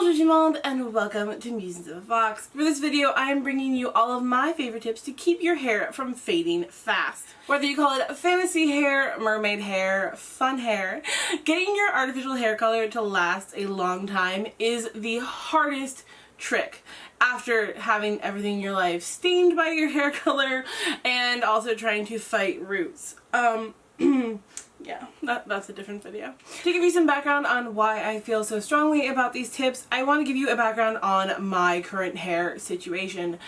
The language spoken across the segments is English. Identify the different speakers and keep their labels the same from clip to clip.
Speaker 1: Bonjour tout le monde and welcome to Musingsofafox. For this video I am bringing you all of my favorite tips to keep your hair from fading fast. Whether you call it fantasy hair, mermaid hair, fun hair, getting your artificial hair color to last a long time is the hardest trick after having everything in your life stained by your hair color and also trying to fight roots. Yeah, that's a different video. To give you some background on why I feel so strongly about these tips, I want to give you a background on my current hair situation.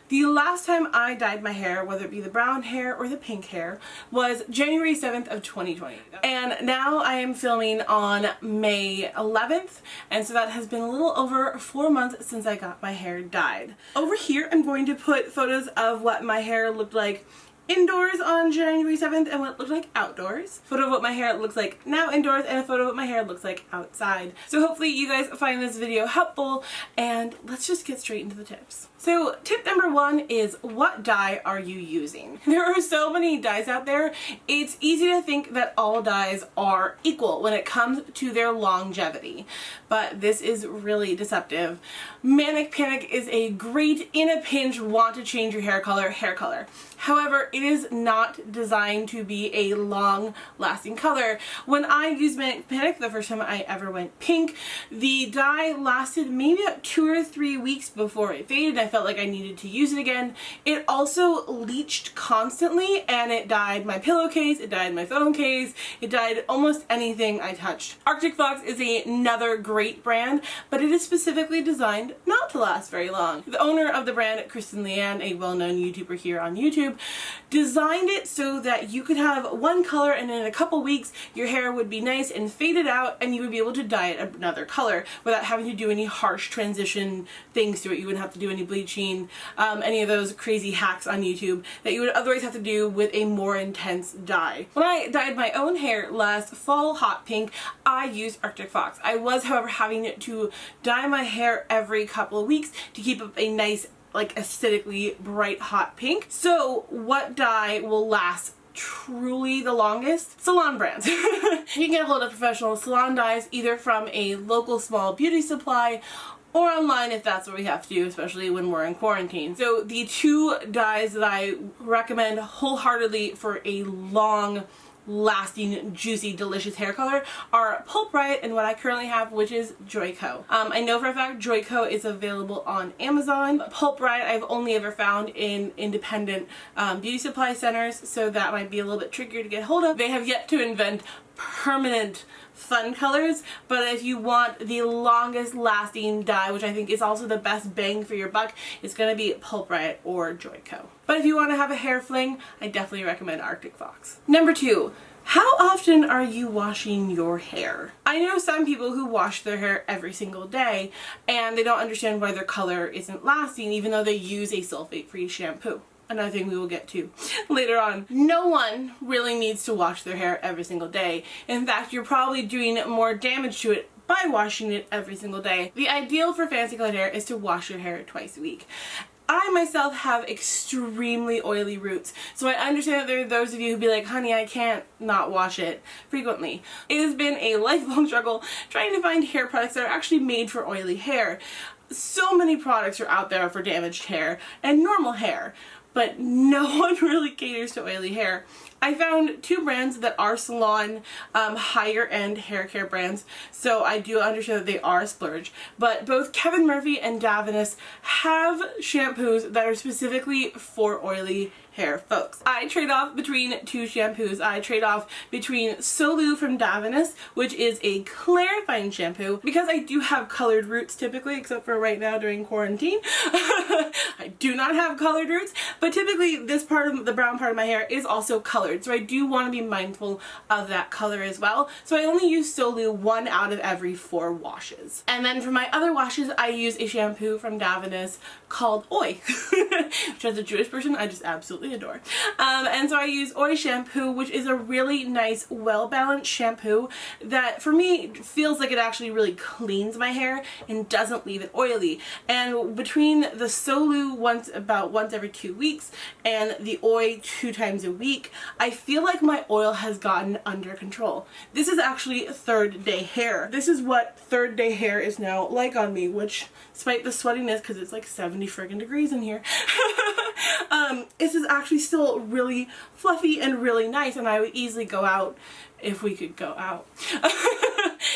Speaker 1: The last time I dyed my hair, whether it be the brown hair or the pink hair, was January 7th of 2020. And now I am filming on May 11th, and so that has been a little over 4 months since I got my hair dyed. Over here I'm going to put photos of what my hair looked like indoors on January 7th and what it looked like outdoors. A photo of what my hair looks like now indoors and a photo of what my hair looks like outside. So hopefully you guys find this video helpful, and let's just get straight into the tips. So tip number one is, what dye are you using? There are so many dyes out there, it's easy to think that all dyes are equal when it comes to their longevity, but this is really deceptive. Manic Panic is a great, in a pinch, want to change your hair color. However, it is not designed to be a long-lasting color. When I used Manic Panic the first time I ever went pink, the dye lasted maybe about 2 or 3 weeks before it faded. I felt like I needed to use it again. It also leached constantly, and it dyed my pillowcase, it dyed my phone case, it dyed almost anything I touched. Arctic Fox is another great brand, but it is specifically designed not to last very long. The owner of the brand, Kristen Leanne, a well-known YouTuber here on YouTube, designed it so that you could have one color and in a couple weeks your hair would be nice and faded out and you would be able to dye it another color without having to do any harsh transition things to it. You wouldn't have to do any bleaching, any of those crazy hacks on YouTube that you would otherwise have to do with a more intense dye. When I dyed my own hair last fall hot pink, I used Arctic Fox. I was, however, having to dye my hair every couple of weeks to keep up a nice, like, aesthetically bright hot pink. So what dye will last truly the longest? Salon brands. You can get a hold of professional salon dyes either from a local small beauty supply or online if that's what we have to do, especially when we're in quarantine. So the two dyes that I recommend wholeheartedly for a long lasting, juicy, delicious hair color are Pulp Riot and what I currently have, which is Joico. I know for a fact Joico is available on Amazon. Pulp Riot I've only ever found in independent beauty supply centers, so that might be a little bit trickier to get hold of. They have yet to invent permanent fun colors, but if you want the longest lasting dye, which I think is also the best bang for your buck, it's gonna be Pulp Riot or Joico. But if you want to have a hair fling, I definitely recommend Arctic Fox. Number two, how often are you washing your hair? I know some people who wash their hair every single day and they don't understand why their color isn't lasting even though they use a sulfate-free shampoo. Another thing we will get to later on. No one really needs to wash their hair every single day. In fact, you're probably doing more damage to it by washing it every single day. The ideal for fancy colored hair is to wash your hair twice a week. I myself have extremely oily roots, so I understand that there are those of you who be like, honey, I can't not wash it frequently. It has been a lifelong struggle trying to find hair products that are actually made for oily hair. So many products are out there for damaged hair and normal hair, but no one really caters to oily hair. I found two brands that are salon, higher end hair care brands, so I do understand that they are a splurge, but both Kevin Murphy and Davines have shampoos that are specifically for oily hair folks. I trade off between two shampoos. I trade off between Solu from Davines, which is a clarifying shampoo, because I do have colored roots typically, except for right now during quarantine. I do not have colored roots, but typically this part of the brown part of my hair is also colored, so I do want to be mindful of that color as well. So I only use Solu 1 out of every 4 washes. And then for my other washes, I use a shampoo from Davines called Oi, which as a Jewish person I just absolutely adore. And so I use Oi shampoo, which is a really nice, well-balanced shampoo that for me feels like it actually really cleans my hair and doesn't leave it oily. And between the Solu about once every 2 weeks and the Oi 2 times a week, I feel like my oil has gotten under control. This is actually third day hair. This is what third day hair is now like on me, which despite the sweatiness, because it's like 70 friggin' degrees in here, this is actually still really fluffy and really nice, and I would easily go out if we could go out.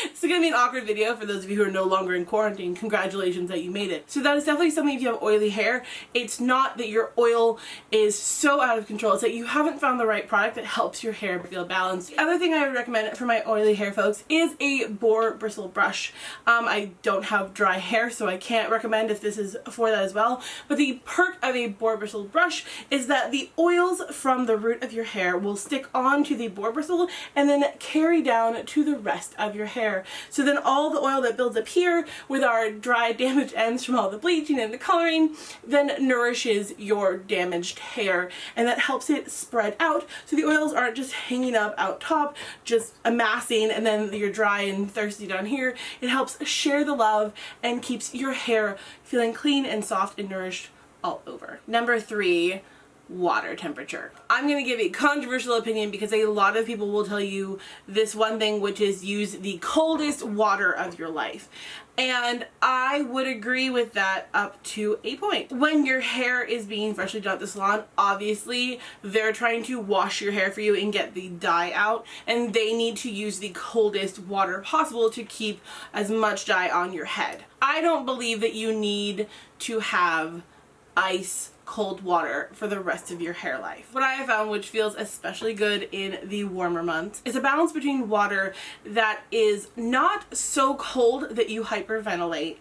Speaker 1: It's gonna be an awkward video for those of you who are no longer in quarantine. Congratulations that you made it. So that is definitely something if you have oily hair. It's not that your oil is so out of control, it's that you haven't found the right product that helps your hair feel balanced. The other thing I would recommend for my oily hair folks is a boar bristle brush. I don't have dry hair, so I can't recommend if this is for that as well, but the perk of a boar bristle brush is that the oils from the root of your hair will stick onto the boar bristle and then carry down to the rest of your hair. So then all the oil that builds up here with our dry, damaged ends from all the bleaching and the coloring then nourishes your damaged hair, and that helps it spread out so the oils aren't just hanging up out top, just amassing, and then you're dry and thirsty down here. It helps share the love and keeps your hair feeling clean and soft and nourished all over. Number 3, water temperature. I'm going to give a controversial opinion because a lot of people will tell you this one thing, which is use the coldest water of your life. And I would agree with that up to a point. When your hair is being freshly done at the salon, obviously they're trying to wash your hair for you and get the dye out, and they need to use the coldest water possible to keep as much dye on your head. I don't believe that you need to have ice cold water for the rest of your hair life. What I have found, which feels especially good in the warmer months, is a balance between water that is not so cold that you hyperventilate,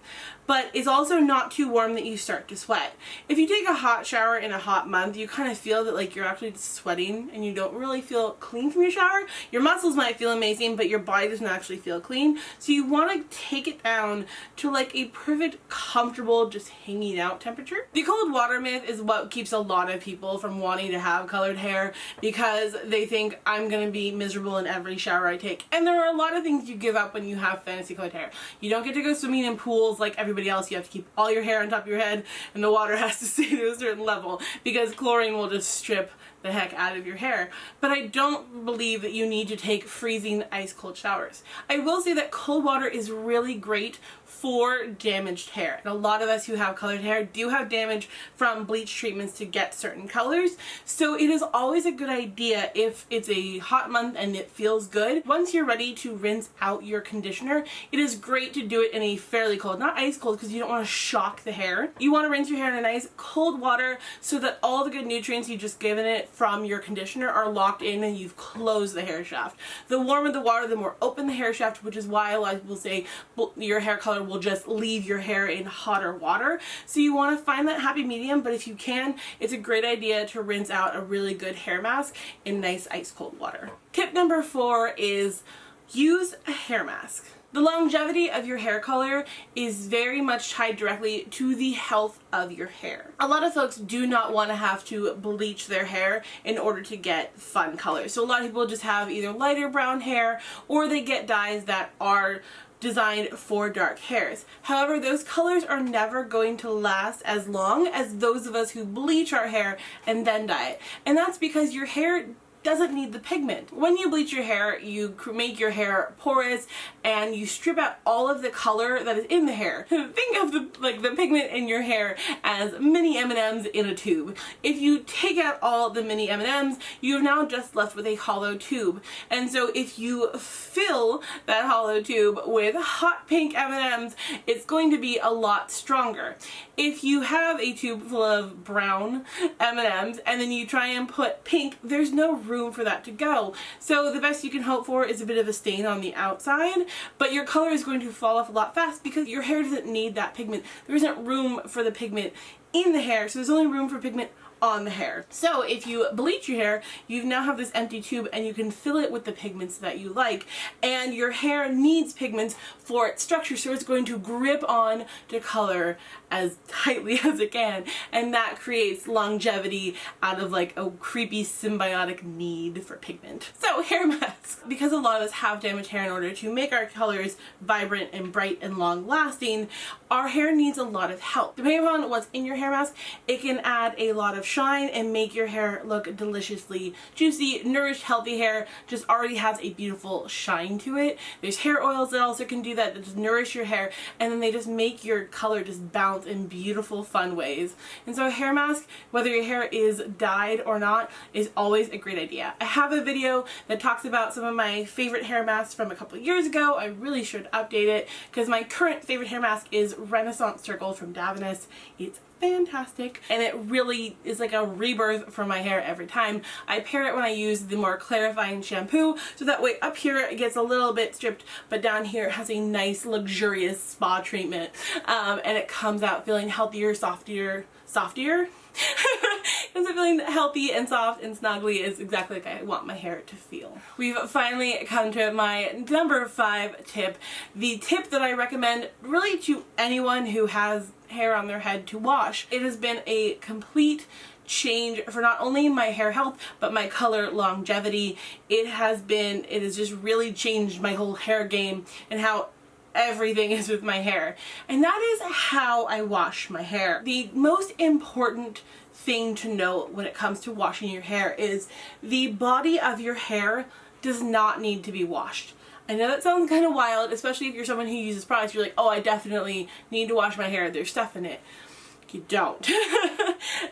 Speaker 1: but is also not too warm that you start to sweat. If you take a hot shower in a hot month, you kind of feel that like you're actually sweating and you don't really feel clean from your shower. Your muscles might feel amazing, but your body doesn't actually feel clean. So you want to take it down to like a perfect, comfortable, just hanging out temperature. The cold water myth is what keeps a lot of people from wanting to have colored hair, because they think I'm gonna be miserable in every shower I take. And there are a lot of things you give up when you have fantasy colored hair. You don't get to go swimming in pools like everybody else. You have to keep all your hair on top of your head, and the water has to stay to a certain level because chlorine will just strip the heck out of your hair. But I don't believe that you need to take freezing ice cold showers. I will say that cold water is really great for damaged hair. And a lot of us who have colored hair do have damage from bleach treatments to get certain colors. So it is always a good idea, if it's a hot month and it feels good, once you're ready to rinse out your conditioner, it is great to do it in a fairly cold, not ice cold because you don't want to shock the hair. You want to rinse your hair in a nice cold water so that all the good nutrients you've just given it from your conditioner are locked in and you've closed the hair shaft. The warmer the water, the more open the hair shaft, which is why a lot of people say your hair color will just leave your hair in hotter water. So you want to find that happy medium, but if you can, it's a great idea to rinse out a really good hair mask in nice ice cold water. Tip number 4 is use a hair mask. The longevity of your hair color is very much tied directly to the health of your hair. A lot of folks do not want to have to bleach their hair in order to get fun colors. So a lot of people just have either lighter brown hair or they get dyes that are designed for dark hairs. However, those colors are never going to last as long as those of us who bleach our hair and then dye it. And that's because your hair doesn't need the pigment. When you bleach your hair, you make your hair porous and you strip out all of the color that is in the hair. Think of the pigment in your hair as mini M&Ms in a tube. If you take out all the mini M&Ms, you're now just left with a hollow tube. And so if you fill that hollow tube with hot pink M&Ms, it's going to be a lot stronger. If you have a tube full of brown M&Ms and then you try and put pink, there's no room for that to go. So the best you can hope for is a bit of a stain on the outside, but your color is going to fall off a lot fast because your hair doesn't need that pigment. There isn't room for the pigment in the hair, so there's only room for pigment on the hair. So if you bleach your hair, you now have this empty tube and you can fill it with the pigments that you like. And your hair needs pigments for its structure, so it's going to grip on to color as tightly as it can. And that creates longevity out of like a creepy symbiotic need for pigment. So hair masks. Because a lot of us have damaged hair, in order to make our colors vibrant and bright and long lasting, our hair needs a lot of help. Depending on what's in your hair mask, it can add a lot of shine and make your hair look deliciously juicy. Nourished, healthy hair just already has a beautiful shine to it. There's hair oils that also can do that just nourish your hair, and then they just make your color just bounce in beautiful, fun ways. And so a hair mask, whether your hair is dyed or not, is always a great idea. I have a video that talks about some of my favorite hair masks from a couple years ago. I really should update it because my current favorite hair mask is Renaissance Circle from Davines. It's fantastic, and it really is like a rebirth for my hair every time. I pair it when I use the more clarifying shampoo, so that way up here it gets a little bit stripped, but down here it has a nice luxurious spa treatment, and it comes out feeling healthier, softer. Ends up feeling healthy and soft and snuggly is exactly like I want my hair to feel. We've finally come to my number 5 tip. The tip that I recommend really to anyone who has hair on their head to wash. It has been a complete change for not only my hair health but my color longevity. It has just really changed my whole hair game and how everything is with my hair, and that is how I wash my hair. The most important thing to know when it comes to washing your hair is the body of your hair does not need to be washed. I know that sounds kind of wild, especially if you're someone who uses products. You're like, oh, I definitely need to wash my hair, there's stuff in it. You don't.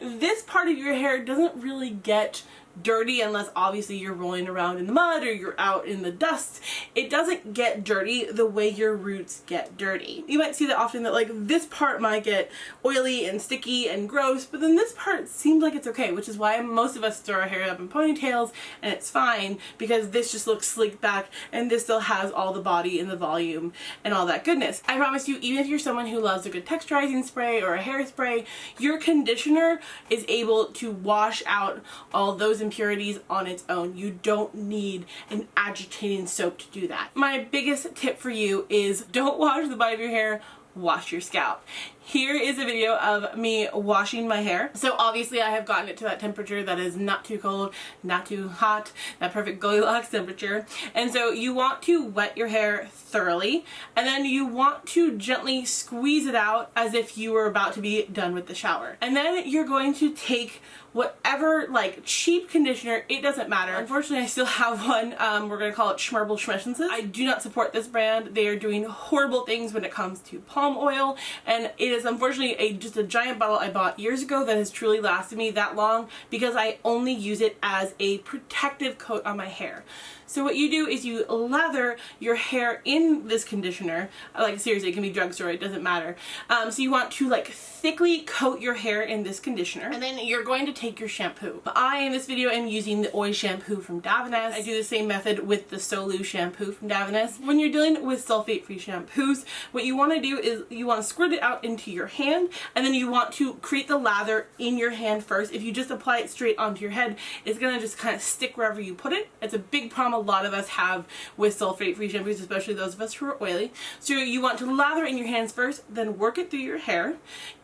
Speaker 1: This part of your hair doesn't really get dirty unless obviously you're rolling around in the mud or you're out in the dust. It doesn't get dirty the way your roots get dirty. You might see that often, that like this part might get oily and sticky and gross, but then this part seems like it's okay, which is why most of us throw our hair up in ponytails and it's fine, because this just looks sleek back and this still has all the body and the volume and all that goodness. I promise you, even if you're someone who loves a good texturizing spray or a hairspray, your conditioner is able to wash out all those impurities on its own. You don't need an agitating soap to do that. My biggest tip for you is don't wash the body of your hair, wash your scalp. Here is a video of me washing my hair. So obviously I have gotten it to that temperature that is not too cold, not too hot, that perfect Goldilocks temperature. And so you want to wet your hair thoroughly, and then you want to gently squeeze it out as if you were about to be done with the shower. And then you're going to take whatever like cheap conditioner, it doesn't matter. Unfortunately I still have one, we're gonna call it Schmerble Schmessenses. I do not support this brand. They are doing horrible things when it comes to palm oil, and it is unfortunately just a giant bottle I bought years ago that has truly lasted me that long because I only use it as a protective coat on my hair. So what you do is you lather your hair in this conditioner, like seriously, it can be drugstore, it doesn't matter. So you want to like thickly coat your hair in this conditioner, and then you're going to take your shampoo. I, in this video, am using the Oil shampoo from Davines. I do the same method with the Solu shampoo from Davines. When you're dealing with sulfate-free shampoos, what you want to do is you want to squirt it out into your hand, and then you want to create the lather in your hand first. If you just apply it straight onto your head, it's going to just kind of stick wherever you put it. It's a big problem a lot of us have with sulfate-free shampoos, especially those of us who are oily. So you want to lather in your hands first, then work it through your hair,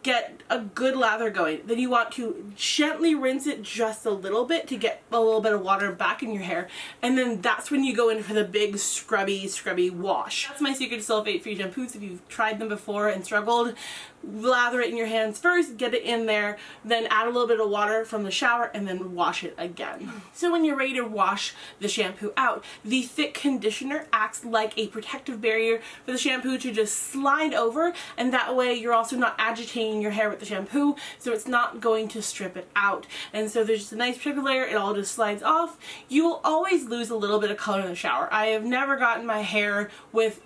Speaker 1: get a good lather going. Then you want to gently rinse it just a little bit to get a little bit of water back in your hair, and then that's when you go in for the big scrubby wash. That's my secret to sulfate-free shampoos. If you've tried them before and struggled, lather it in your hands first, get it in there, then add a little bit of water from the shower, and then wash it again. So when you're ready to wash the shampoo out, the thick conditioner acts like a protective barrier for the shampoo to just slide over, and that way you're also not agitating your hair with the shampoo, so it's not going to strip it out. And so there's just a nice protective layer, it all just slides off. You will always lose a little bit of color in the shower. I have never gotten my hair with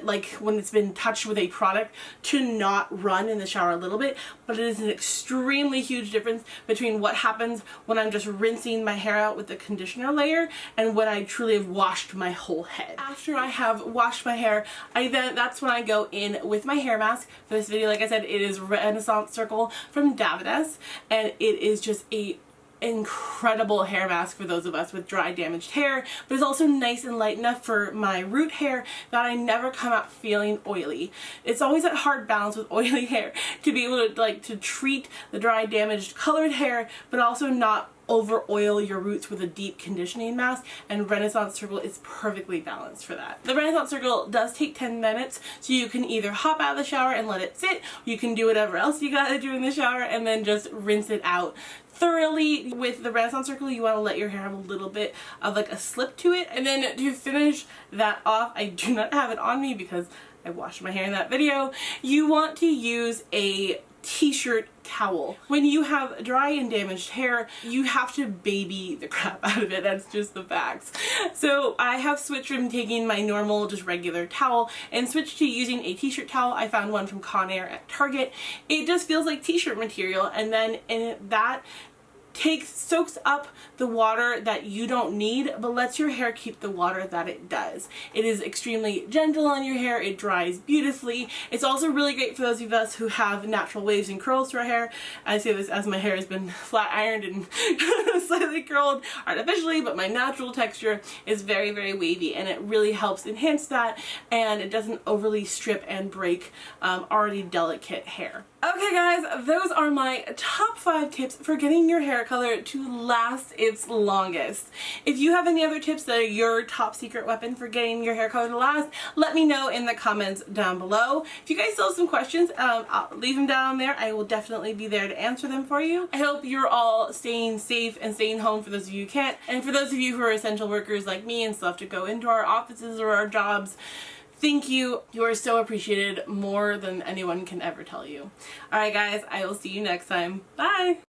Speaker 1: like when it's been touched with a product to not run in the shower a little bit, but it is an extremely huge difference between what happens when I'm just rinsing my hair out with the conditioner layer and when I truly have washed my whole head. After I have washed my hair, that's when I go in with my hair mask. For this video, like I said, it is Renaissance Circle from Davines, and it is just a incredible hair mask for those of us with dry, damaged hair, but it's also nice and light enough for my root hair that I never come out feeling oily. It's always that hard balance with oily hair to be able to to treat the dry, damaged, colored hair, but also not over oil your roots with a deep conditioning mask, and Renaissance Circle is perfectly balanced for that. The Renaissance Circle does take 10 minutes, so you can either hop out of the shower and let it sit, or you can do whatever else you gotta do in the shower and then just rinse it out thoroughly. With the Renaissance Circle, you want to let your hair have a little bit of like a slip to it. And then to finish that off, I do not have it on me because I washed my hair in that video, you want to use a t-shirt towel. When you have dry and damaged hair, you have to baby the crap out of it. That's just the facts. So I have switched from taking my normal, just regular towel and switched to using a t-shirt towel. I found one from Conair at Target. It just feels like t-shirt material, and then that soaks up the water that you don't need, but lets your hair keep the water that it does. It is extremely gentle on your hair. It dries beautifully. It's also really great for those of us who have natural waves and curls to our hair. I say this as my hair has been flat ironed and slightly curled artificially, but my natural texture is very, very wavy, and it really helps enhance that, and it doesn't overly strip and break already delicate hair. Okay guys, those are my top 5 tips for getting your hair color to last its longest. If you have any other tips that are your top secret weapon for getting your hair color to last, let me know in the comments down below. If you guys still have some questions, I'll leave them down there. I will definitely be there to answer them for you. I hope you're all staying safe and staying home for those of you who can't. And for those of you who are essential workers like me and still have to go into our offices or our jobs, thank you. You are so appreciated, more than anyone can ever tell you. Alright guys, I will see you next time. Bye!